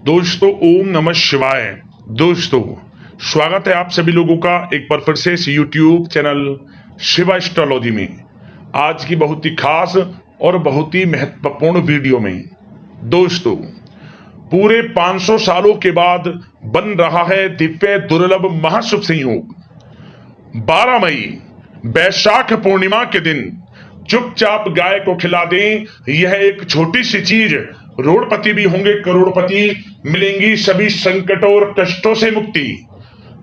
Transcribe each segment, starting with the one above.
दोस्तों ओम नमः शिवाय। दोस्तों स्वागत है आप सभी लोगों का एक बार फिर से इस यूट्यूब चैनल शिवा एस्ट्रोलॉजी में। आज की बहुत ही खास और बहुत ही महत्वपूर्ण वीडियो में दोस्तों पूरे 500 सालों के बाद बन रहा है दिव्य दुर्लभ महाशुभ संयोग। 12 मई वैशाख पूर्णिमा के दिन चुपचाप गाय को खिला दें। यह एक छोटी सी चीज रोड़पति भी होंगे करोड़पति, मिलेंगी सभी संकटों और कष्टों से मुक्ति।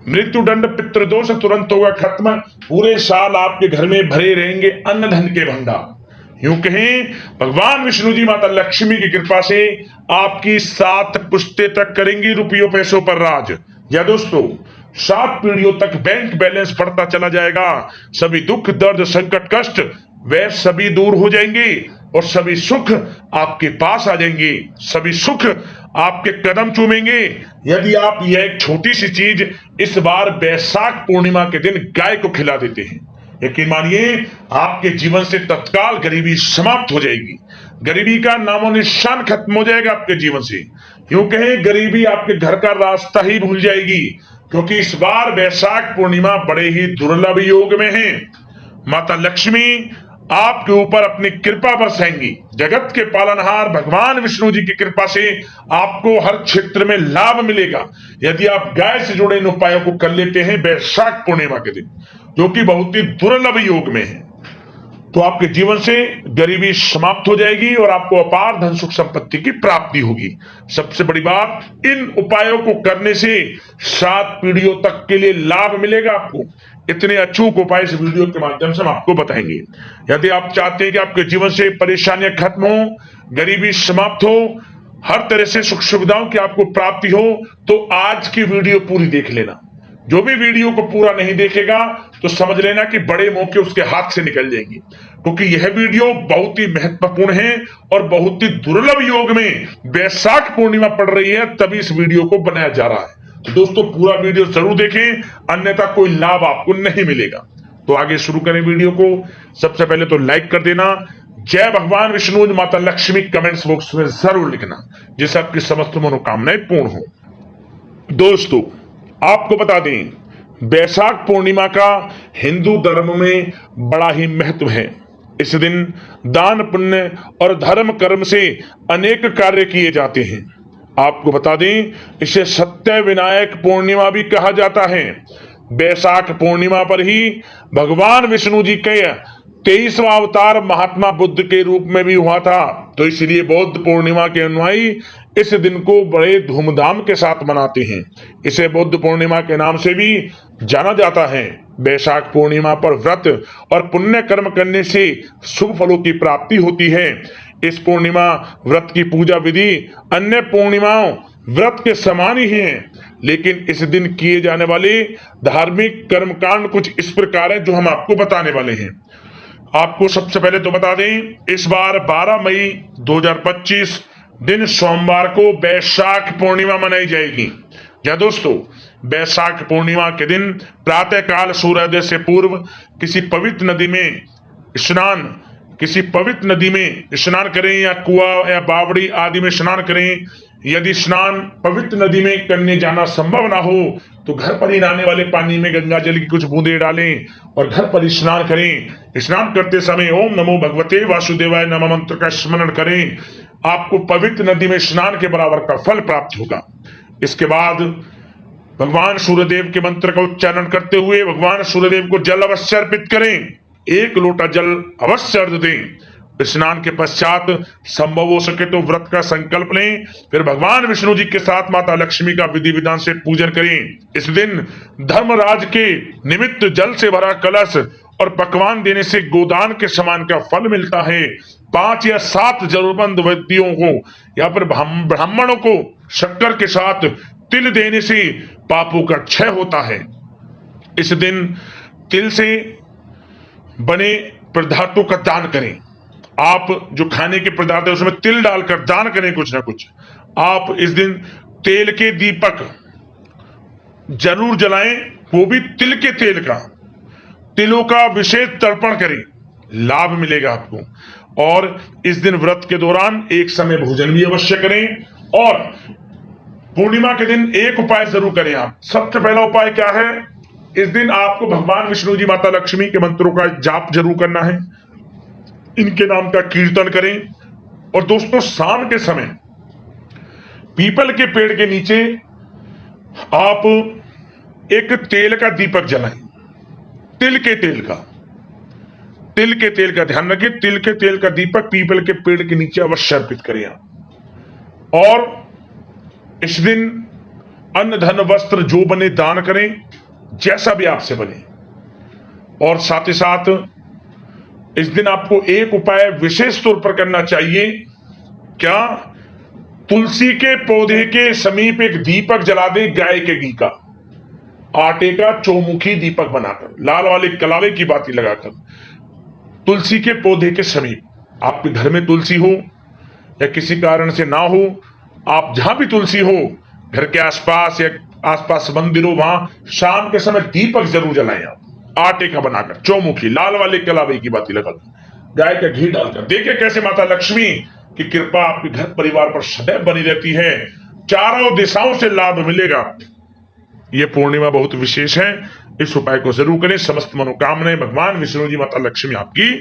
मृत्यु दंड पितृदोष तुरंत होगा खत्म। पूरे साल आपके घर में भरे रहेंगे अन्न धन के भंडार। यूं कहें भगवान विष्णु जी माता लक्ष्मी की कृपा से आपकी 7 पुश्ते तक करेंगी रुपयों पैसों पर राज। या दोस्तों 7 पीढ़ियों तक बैंक बैलेंस बढ़ता चला जाएगा। सभी दुख दर्द संकट कष्ट वे सभी दूर हो जाएंगे और सभी सुख आपके पास आ जाएंगे। सभी सुख आपके कदम चूमेंगे यदि आप यह एक छोटी सी चीज इस बार वैशाख पूर्णिमा के दिन गाय को खिला देते हैं। यकीन मानिए आपके जीवन से तत्काल गरीबी समाप्त हो जाएगी। गरीबी का नामो निशान खत्म हो जाएगा आपके जीवन से। यूं कहें गरीबी आपके घर का रास्ता ही भूल जाएगी, क्योंकि इस बार वैशाख पूर्णिमा बड़े ही दुर्लभ योग में है। माता लक्ष्मी आपके ऊपर अपनी कृपा बरसाएंगी। जगत के पालनहार भगवान विष्णु जी की कृपा से आपको हर क्षेत्र में लाभ मिलेगा यदि आप गाय से जुड़े इन उपायों को कर लेते हैं वैशाख पूर्णिमा के दिन, जो कि बहुत ही दुर्लभ योग में है। तो आपके जीवन से गरीबी समाप्त हो जाएगी और आपको अपार धन सुख संपत्ति की प्राप्ति होगी। सबसे बड़ी बात, इन उपायों को करने से 7 पीढ़ियों तक के लिए लाभ मिलेगा आपको। इतने अचूक उपाय इस वीडियो के माध्यम से हम आपको बताएंगे। यदि आप चाहते हैं कि आपके जीवन से परेशानियां खत्म हो, गरीबी समाप्त हो, हर तरह से सुख सुविधाओं की आपको प्राप्ति हो, तो आज की वीडियो पूरी देख लेना। जो भी वीडियो को पूरा नहीं देखेगा तो समझ लेना कि बड़े मौके उसके हाथ से निकल जाएंगे, क्योंकि यह वीडियो बहुत ही महत्वपूर्ण है और बहुत ही दुर्लभ योग में वैशाख पूर्णिमा पड़ रही है, तभी इस वीडियो को बनाया जा रहा है। तो दोस्तों पूरा वीडियो जरूर देखें, अन्यथा कोई लाभ आपको नहीं मिलेगा। तो आगे शुरू करें वीडियो को। सबसे पहले तो लाइक कर देना, जय भगवान विष्णु माता लक्ष्मी कमेंट्स बॉक्स में जरूर लिखना, जिससे आपकी समस्त मनोकामनाएं पूर्ण हो। दोस्तों आपको बता दें वैशाख पूर्णिमा का हिंदू धर्म में बड़ा ही महत्व है। इस दिन दान पुण्य और धर्म कर्म से अनेक कार्य किए जाते हैं। आपको बता दें इसे सत्य विनायक पूर्णिमा भी कहा जाता है। वैशाख पूर्णिमा पर ही भगवान विष्णु जी के 23वां अवतार महात्मा बुद्ध के रूप में भी हुआ था। तो इसलिए बौद्ध पूर्णिमा के अनुयायी इस दिन को बड़े धूमधाम के साथ मनाते हैं। इसे बुद्ध पूर्णिमा के नाम से भी जाना जाता है। वैशाख पूर्णिमा पर व्रत और पुण्य कर्म करने से शुभ फलों की प्राप्ति होती है। इस पूर्णिमा व्रत की पूजा विधि अन्य पूर्णिमाओं व्रत के समान ही है, लेकिन इस दिन किए जाने वाले धार्मिक कर्मकांड कुछ इस प्रकार है जो हम आपको बताने वाले हैं। आपको सबसे पहले तो बता दें इस बार 12 मई 2025 दिन सोमवार को वैशाख पूर्णिमा मनाई जाएगी। या दोस्तों वैशाख पूर्णिमा के दिन प्रातः काल सूर्योदय से पूर्व किसी पवित्र नदी में स्नान करें या कुआं या बावड़ी आदि में स्नान करें। यदि स्नान पवित्र नदी में करने जाना संभव ना हो तो घर पर ही नहाने वाले पानी में गंगा जल की कुछ बूंदें डालें और घर पर ही स्नान करें। स्नान करते समय ओम नमो भगवते वासुदेवाय नमः मंत्र का स्मरण करें। आपको पवित्र नदी में स्नान के बराबर का फल प्राप्त होगा। इसके बाद भगवान सूर्यदेव के मंत्र का उच्चारण करते हुए भगवान सूर्यदेव को जल अवश्य अर्पित करें। 1 लोटा जल अवश्य अर्घ दें। स्नान के पश्चात संभव हो सके तो व्रत का संकल्प लें। फिर भगवान विष्णु जी के साथ माता लक्ष्मी का विधि विधान से पूजन करें। इस दिन धर्मराज के निमित्त जल से भरा कलश और पकवान देने से गोदान के समान का फल मिलता है। 5 या 7 जरूरतमंद व्यक्तियों को या फिर ब्राह्मणों को शक्कर के साथ तिल देने से पापों का क्षय होता है। इस दिन तिल से बने पदार्थों का दान करें। आप जो खाने के पदार्थ है उसमें तिल डालकर दान करें कुछ ना कुछ। आप इस दिन तेल के दीपक जरूर जलाएं, वो भी तिल के तेल का। तिलों का विशेष तर्पण करें, लाभ मिलेगा आपको। और इस दिन व्रत के दौरान एक समय भोजन भी अवश्य करें और पूर्णिमा के दिन एक उपाय जरूर करें आप। सबसे पहला उपाय क्या है? इस दिन आपको भगवान विष्णु जी, माता लक्ष्मी के मंत्रों का जाप जरूर करना है, इनके नाम का कीर्तन करें। और दोस्तों, शाम के समय पीपल के पेड़ के नीचे आप एक तेल का दीपक जलाएं, तिल के तेल का ध्यान रखें, तिल के तेल का दीपक पीपल के पेड़ के नीचे अवश्य अर्पित करें आप। और इस दिन अन्न धन वस्त्र जो बने दान करें, जैसा भी आपसे बने। और साथ ही साथ इस दिन आपको एक उपाय विशेष तौर पर करना चाहिए। क्या? तुलसी के पौधे के समीप एक दीपक जला दें, गाय के घी का, आटे का चौमुखी दीपक बनाकर, लाल वाले कलावे की बाती लगाकर, तुलसी के पौधे के समीप। आपके घर में तुलसी हो या किसी कारण से ना हो, आप जहां भी तुलसी हो, घर के आसपास या आसपास मंदिर हो, वहां शाम के समय दीपक जरूर जलाएं आप, आटे का बनाकर, चौमुखी, लाल वाले कलावे की बाती लगाकर, गाय का घी डालकर। देखिए कैसे माता लक्ष्मी की कृपा आपके घर परिवार पर सदैव बनी रहती है, चारों दिशाओं से लाभ मिलेगा। यह पूर्णिमा बहुत विशेष है, इस उपाय को जरूर करें। समस्त मनोकामनाएं भगवान विष्णु जी, माता लक्ष्मी आपकी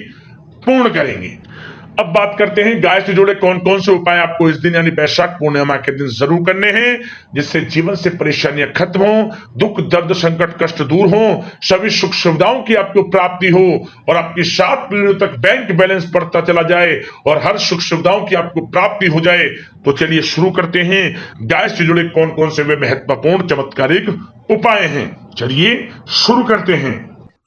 पूर्ण करेंगी। अब बात करते हैं गाय से जुड़े कौन कौन से उपाय आपको इस दिन यानी वैशाख पूर्णिमा के दिन जरूर करने हैं, जिससे जीवन से परेशानियां खत्म हो, दुख दर्द संकट कष्ट दूर हो, सभी सुख सुविधाओं की आपको प्राप्ति हो और आपकी 7 पीढ़ियों तक बैंक बैलेंस बढ़ता चला जाए और हर सुख सुविधाओं की आपको प्राप्ति हो जाए। तो चलिए शुरू करते हैं, गाय से जुड़े कौन कौन से वे महत्वपूर्ण चमत्कारिक उपाय हैं। चलिए शुरू करते हैं।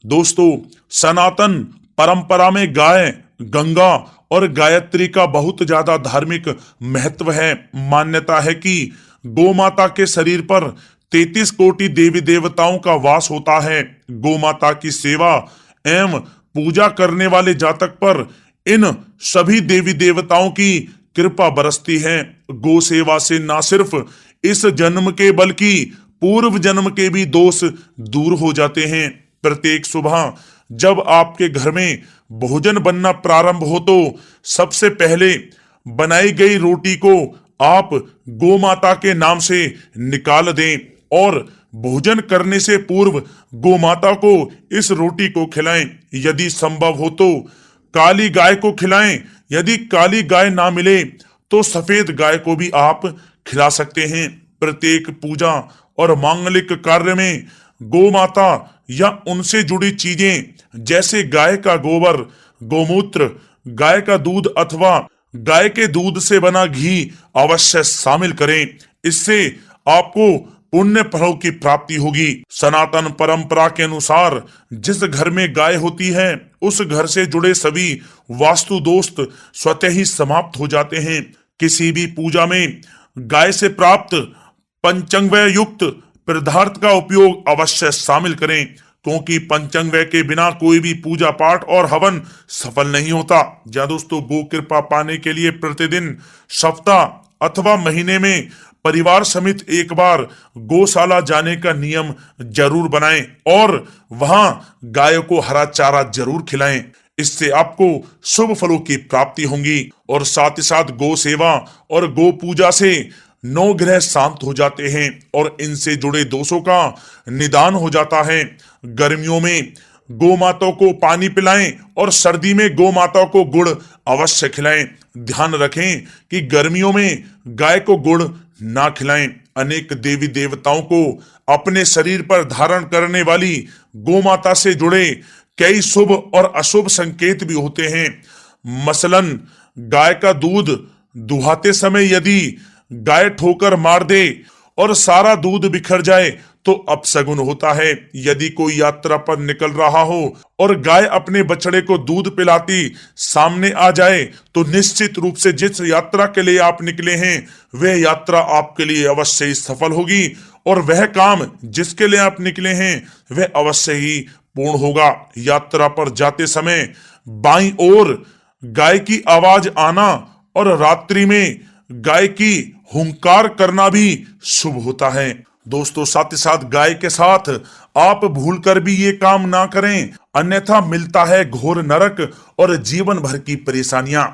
दोस्तों, सनातन परंपरा में गाय, गंगा और गायत्री का बहुत ज्यादा धार्मिक महत्व है। मान्यता है कि गौ माता के शरीर पर 33 कोटि देवी देवताओं का वास होता है। गौ माता की सेवा एवं पूजा करने वाले जातक पर इन सभी देवी देवताओं की कृपा बरसती है। गौ सेवा से न सिर्फ इस जन्म के बल्कि पूर्व जन्म के भी दोष दूर हो जाते हैं। प्रत्येक सुबह जब आपके घर में भोजन बनना प्रारंभ हो तो सबसे पहले बनाई गई रोटी को आप गौ माता के नाम से निकाल दें और भोजन करने से पूर्व गौ माता को इस रोटी को खिलाएं। यदि संभव हो तो काली गाय को खिलाएं। यदि काली गाय ना मिले तो सफेद गाय को भी आप खिला सकते हैं। प्रत्येक पूजा और मांगलिक कार्य में गौ माता या उनसे जुड़ी चीजें जैसे गाय का गोबर, गोमूत्र, गाय का दूध अथवा गाय के दूध से बना घी अवश्य शामिल करें। इससे आपको पुण्य फलों की प्राप्ति होगी। सनातन परंपरा के अनुसार जिस घर में गाय होती है उस घर से जुड़े सभी वास्तु दोष स्वतः ही समाप्त हो जाते हैं। किसी भी पूजा में गाय से प्राप्त पंचांगव्य युक्त पदार्थ का उपयोग अवश्य शामिल करें, क्योंकि पंचांगव्य के बिना कोई भी पूजा पाठ और हवन सफल नहीं होता। या दोस्तों, गो कृपा पाने के लिए प्रतिदिन, सप्ताह अथवा महीने में परिवार समेत एक बार गौशाला जाने का नियम जरूर बनाएं और वहां गाय को हरा चारा जरूर खिलाएं। इससे आपको शुभ फलों की प्राप्ति होगी। और साथ ही साथ गौ सेवा और गौ पूजा से 9 ग्रह शांत हो जाते हैं और इनसे जुड़े दोषों का निदान हो जाता है। गर्मियों में गौ माता को पानी पिलाएं और सर्दी में गौ माता को गुड़ अवश्य खिलाएं। ध्यान रखें कि गर्मियों में गाय को गुड़ ना खिलाएं। अनेक देवी देवताओं को अपने शरीर पर धारण करने वाली गौ माता से जुड़े कई शुभ और अशुभ संकेत भी होते हैं। मसलन, गाय का दूध दुहाते समय यदि गाय ठोकर मार दे और सारा दूध बिखर जाए तो अपशगुन होता है। यदि कोई यात्रा पर निकल रहा हो और गाय अपने बछड़े को दूध पिलाती सामने आ जाए तो निश्चित रूप से जिस यात्रा के लिए आप निकले हैं वह यात्रा आपके लिए अवश्य ही सफल होगी और वह काम जिसके लिए आप निकले हैं वह अवश्य ही पूर्ण होगा। यात्रा पर जाते समय बाईं ओर गाय की आवाज आना और रात्रि में गाय की हुंकार करना भी शुभ होता है। दोस्तों, साथ ही साथ गाय के साथ आप भूलकर भी ये काम ना करें, अन्यथा मिलता है घोर नरक और जीवन भर की परेशानियां।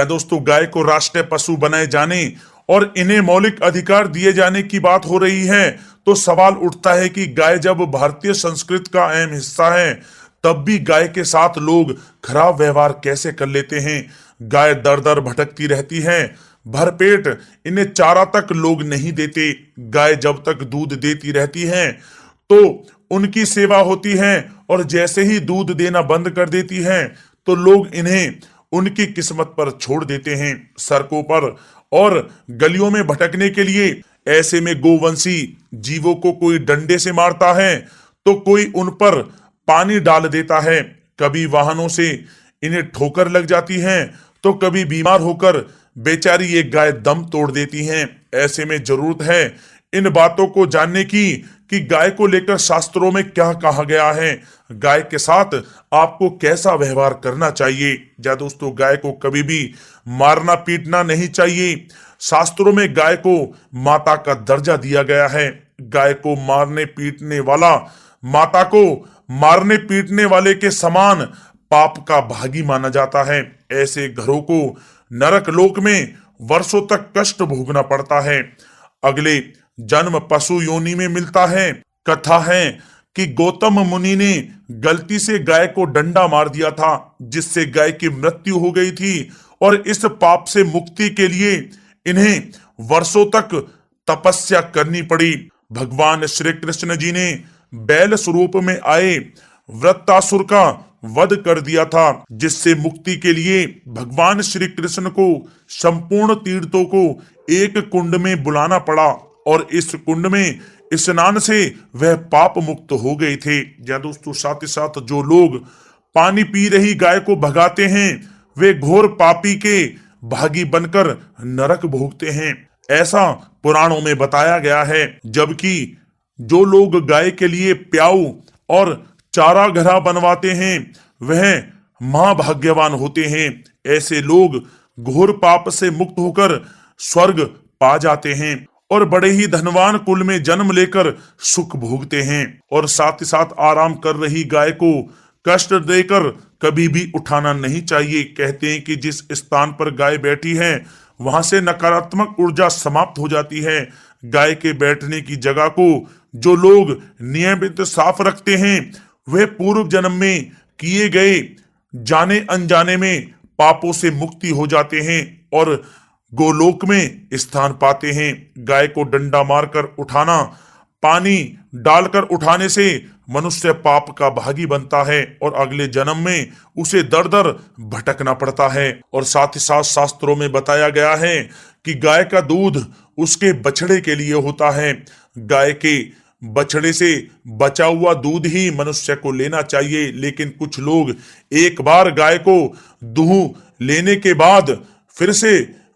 दोस्तों, गाय को राष्ट्रीय पशु बनाए जाने और इन्हें मौलिक अधिकार दिए जाने की बात हो रही है, तो सवाल उठता है कि गाय जब भारतीय संस्कृति का अहम हिस्सा है, तब भी गाय के साथ लोग खराब व्यवहार कैसे कर लेते हैं। गाय दर दर भटकती रहती है, भरपेट इन्हें चारा तक लोग नहीं देते। गाय जब तक दूध देती रहती है तो उनकी सेवा होती है, और जैसे ही दूध देना बंद कर देती है तो लोग इन्हें उनकी किस्मत पर छोड़ देते हैं, सड़कों पर और गलियों में भटकने के लिए। ऐसे में गोवंशी जीवों को कोई डंडे से मारता है तो कोई उन पर पानी डाल देता है, कभी वाहनों से इन्हें ठोकर लग जाती है तो कभी बीमार होकर बेचारी ये गाय दम तोड़ देती हैं। ऐसे में जरूरत है इन बातों को जानने की कि गाय को लेकर शास्त्रों में क्या कहा गया है, गाय के साथ आपको कैसा व्यवहार करना चाहिए। या दोस्तों, गाय को कभी भी मारना पीटना नहीं चाहिए। शास्त्रों में गाय को माता का दर्जा दिया गया है। गाय को मारने पीटने वाला माता को मारने पीटने वाले के समान पाप का भागी माना जाता है। ऐसे घरों को नरक लोक में वर्षों तक कष्ट भोगना पड़ता है, अगले जन्म पशु योनि में मिलता है। कथा है कि गौतम मुनि ने गलती से गाय को डंडा मार दिया था, जिससे गाय की मृत्यु हो गई थी, और इस पाप से मुक्ति के लिए इन्हें वर्षों तक तपस्या करनी पड़ी। भगवान श्री कृष्ण जी ने बैल स्वरूप में आए वृत्तासुर का वध कर दिया था, जिससे मुक्ति के लिए भगवान श्री कृष्ण को संपूर्ण तीर्थों को एक कुंड में बुलाना पड़ा, और इस कुंड में स्नान से वह पाप मुक्त हो गए थे। या दोस्तों, साथ ही साथ जो लोग पानी पी रही गाय को भगाते हैं, वे घोर पापी के भागी बनकर नरक भोगते हैं, ऐसा पुराणों में बताया गया है। जबकि जो लोग गाय के लिए प्याऊ और चारा घरा बनवाते हैं, वह महाभाग्यवान होते हैं। ऐसे लोग घोर पाप से मुक्त होकर स्वर्ग पा जाते हैं और बड़े ही धनवान कुल में जन्म लेकर सुख भोगते हैं। और साथ ही साथ आराम कर रही गाय को कष्ट देकर कभी भी उठाना नहीं चाहिए। कहते हैं कि जिस स्थान पर गाय बैठी है, वहां से नकारात्मक ऊर्जा समाप्त हो जाती है। गाय के बैठने की जगह को जो लोग नियमित साफ रखते हैं, वे पूर्व जन्म में किए गए जाने अनजाने में पापों से मुक्ति हो जाते हैं और गोलोक में स्थान पाते हैं। गाय को डंडा मारकर उठाना, पानी डालकर उठाने से मनुष्य पाप का भागी बनता है और अगले जन्म में उसे दर दर भटकना पड़ता है। और साथ ही साथ शास्त्रों में बताया गया है कि गाय का दूध उसके बछड़े के लिए होता है। गाय के बछड़े से बचा हुआ दूध ही मनुष्य को लेना चाहिए, लेकिन कुछ लोग एक बार गाय को दूह लेने के बाद फिर से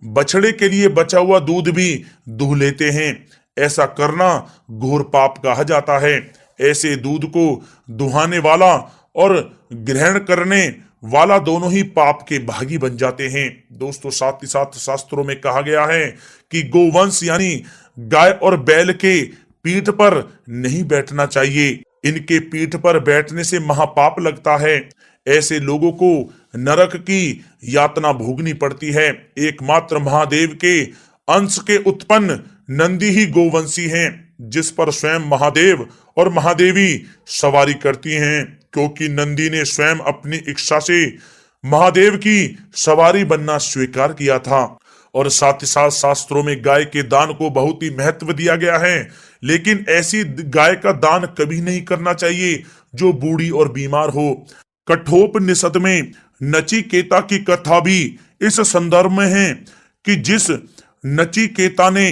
बछड़े के लिए बचा हुआ दूध भी दूह लेते हैं। ऐसा करना घोर पाप कहा जाता है। ऐसे दूध को दुहाने वाला और ग्रहण करने वाला दोनों ही पाप के भागी बन जाते हैं। दोस्तों, साथ ही साथ शास्त्रों में कहा गया है कि गोवंश यानी गाय और बैल के पीठ पर नहीं बैठना चाहिए। इनके पीठ पर बैठने से महापाप लगता है। ऐसे लोगों को नरक की यातना भोगनी पड़ती है। एकमात्र महादेव के अंश के उत्पन्न नंदी ही गोवंशी हैं, जिस पर स्वयं महादेव और महादेवी सवारी करती हैं, क्योंकि नंदी ने स्वयं अपनी इच्छा से महादेव की सवारी बनना स्वीकार किया था। और साथ ही साथ शास्त्रों में गाय के दान को बहुत ही महत्व दिया गया है, लेकिन ऐसी गाय का दान कभी नहीं करना चाहिए जो बूढ़ी और बीमार हो। कठोपनिषद में नचिकेता की कथा भी इस संदर्भ में है कि जिस नचिकेता ने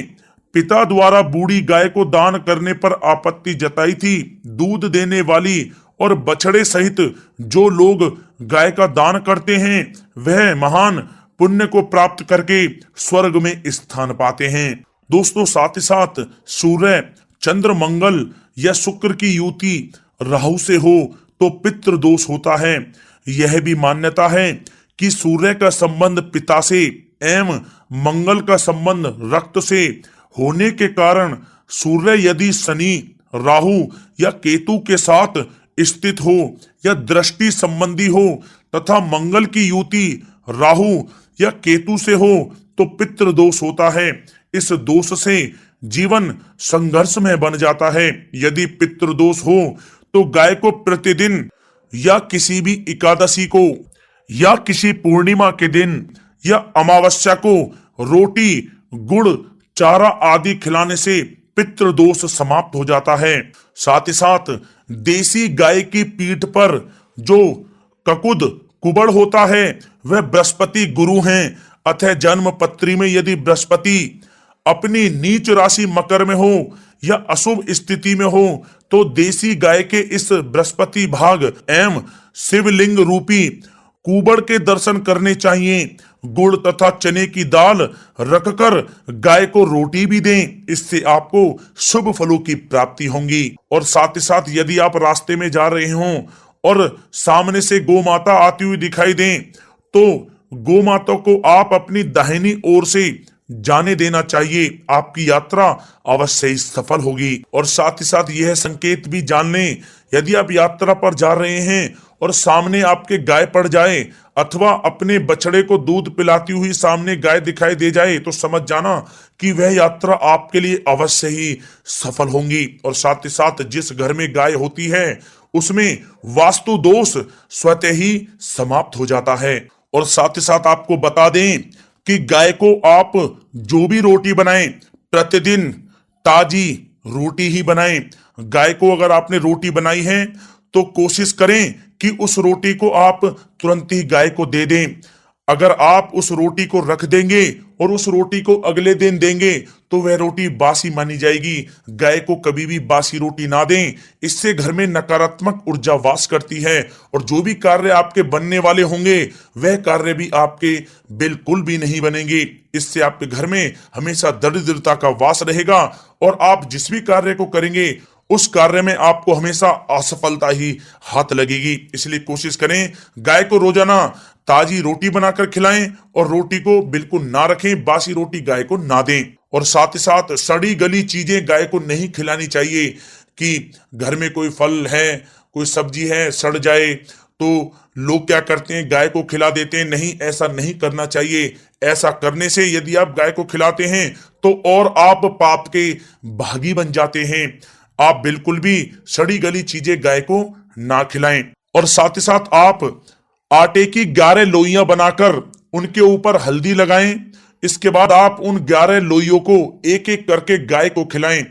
पिता द्वारा बूढ़ी गाय को दान करने पर आपत्ति जताई थी, दूध देने वाली और बछड़े सहित जो लोग गाय का दान करते हैं, वह महान पुण्य को प्राप्त करके स्वर्ग में स्थान पाते हैं। दोस्तों, साथ ही साथ सूर्य, चंद्र, मंगल या शुक्र की युति राहु से हो तो पितृ दोष होता है। यह भी मान्यता है कि सूर्य का संबंध पिता से एवं मंगल का संबंध रक्त से होने के कारण सूर्य यदि शनि, राहु या केतु के साथ स्थित हो या दृष्टि संबंधी हो तथा मंगल की युति राहु या केतु से हो तो पितृ दोष होता है। इस दोष से जीवन संघर्ष में बन जाता है। यदि पितृदोष हो तो गाय को प्रतिदिन या किसी भी एकादशी को या किसी पूर्णिमा के दिन या अमावस्या को रोटी, गुड़, चारा आदि खिलाने से पितृदोष समाप्त हो जाता है। साथ ही साथ देसी गाय की पीठ पर जो ककुद कुबड़ होता है वह बृहस्पति गुरु हैं। अतः जन्म पत्री में यदि बृहस्पति अपनी नीच राशि मकर में हो या अशुभ स्थिति में हो तो देसी गाय के इस बृहस्पति भाग एवं शिवलिंग रूपी कुबड़ के दर्शन करने चाहिए। गुड़ तथा चने की दाल रखकर गाय को रोटी भी दें, इससे आपको शुभ फलों की प्राप्ति होगी। और साथ ही साथ यदि आप रास्ते में जा रहे हों और सामने से गौ माता आती हुई दिखाई दें तो गौ माता को आप अपनी दाहिनी ओर से जाने देना चाहिए, आपकी यात्रा अवश्य ही सफल होगी। और साथ ही साथ यह संकेत भी जान लें, यदि आप यात्रा पर जा रहे हैं और सामने आपके गाय पड़ जाए अथवा अपने बछड़े को दूध पिलाती हुई सामने गाय दिखाई दे जाए तो समझ जाना कि वह यात्रा आपके लिए अवश्य ही सफल होगी। और साथ ही साथ जिस घर में गाय होती है उसमें वास्तु दोष स्वतः ही समाप्त हो जाता है। और साथ ही साथ आपको बता दें कि गाय को आप जो भी रोटी बनाएं प्रतिदिन ताजी रोटी ही बनाएं। गाय को अगर आपने रोटी बनाई है तो कोशिश करें कि उस रोटी को आप तुरंत ही गाय को दे दें। अगर आप उस रोटी को रख देंगे और उस रोटी को अगले दिन देंगे तो वह रोटी बासी मानी जाएगी। गाय को कभी भी बासी रोटी ना दें, इससे घर में नकारात्मक ऊर्जा वास करती है और जो भी कार्य आपके बनने वाले होंगे वह कार्य भी आपके बिल्कुल भी नहीं बनेंगे। इससे आपके घर में हमेशा दरिद्रता का वास रहेगा और आप जिस भी कार्य को करेंगे उस कार्य में आपको हमेशा असफलता ही हाथ लगेगी। इसलिए कोशिश करें गाय को रोजाना ताजी रोटी बनाकर खिलाएं और रोटी को बिल्कुल ना रखें, बासी रोटी गाय को ना दें। और साथ ही साथ सड़ी गली चीजें गाय को नहीं खिलानी चाहिए कि घर में कोई फल है, कोई सब्जी है, सड़ जाए तो लोग क्या करते हैं गाय को खिला देते हैं। नहीं, ऐसा नहीं करना चाहिए। ऐसा करने से यदि आप गाय को खिलाते हैं तो और आप पाप के भागी बन जाते हैं। आप बिल्कुल भी सड़ी गली चीजें गाय को ना खिलाएं। और साथ ही साथ आप आटे की 11 लोइयां बनाकर उनके ऊपर हल्दी लगाएं। इसके बाद आप उन 11 लोइयों को एक एक करके गाय को खिलाएं।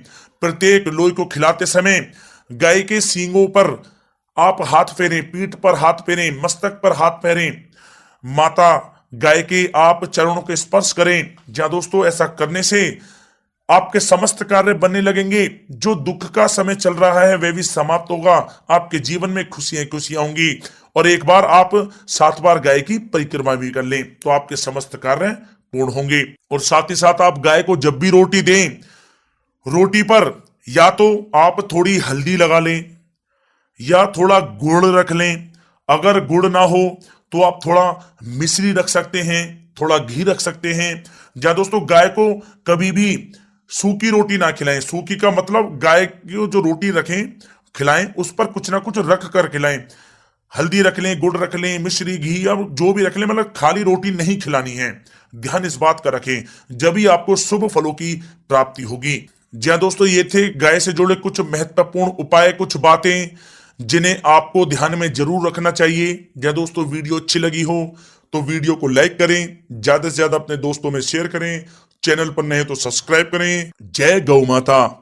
प्रत्येक लोई को खिलाते समय गाय के सींगों पर आप हाथ फेरें, पीठ पर हाथ फेरें, मस्तक पर हाथ फेरें, माता गाय के आप चरणों के स्पर्श करें। जहां दोस्तों ऐसा करने से आपके समस्त कार्य बनने लगेंगे। जो दुख का समय चल रहा है वह भी समाप्त होगा। आपके जीवन में खुशियां खुशियां होंगी। और एक बार आप 7 बार गाय की परिक्रमा भी कर लें तो आपके समस्त कार्य पूर्ण होंगे। और साथ ही साथ आप गाय को जब भी रोटी दें, रोटी पर या तो आप थोड़ी हल्दी लगा लें या थोड़ा गुड़ रख लें। अगर गुड़ ना हो तो आप थोड़ा मिश्री रख सकते हैं, थोड़ा घी रख सकते हैं। या दोस्तों गाय को कभी भी सूखी रोटी ना खिलाएं। सूखी का मतलब गाय की जो रोटी रखें खिलाएं उस पर कुछ ना कुछ रख कर खिलाएं। हल्दी रख लें, गुड़ रख लें, मिश्री, घी या जो भी रख लें, मतलब खाली रोटी नहीं खिलानी है। ध्यान इस बात का रखें, जब भी आपको शुभ फलों की प्राप्ति होगी। जी हाँ दोस्तों, ये थे गाय से जुड़े कुछ महत्वपूर्ण उपाय, कुछ बातें जिन्हें आपको ध्यान में जरूर रखना चाहिए। जी दोस्तों, वीडियो अच्छी लगी हो तो वीडियो को लाइक करें, ज्यादा से ज्यादा अपने दोस्तों में शेयर करें, चैनल पर नए तो सब्सक्राइब करें। जय गौ माता।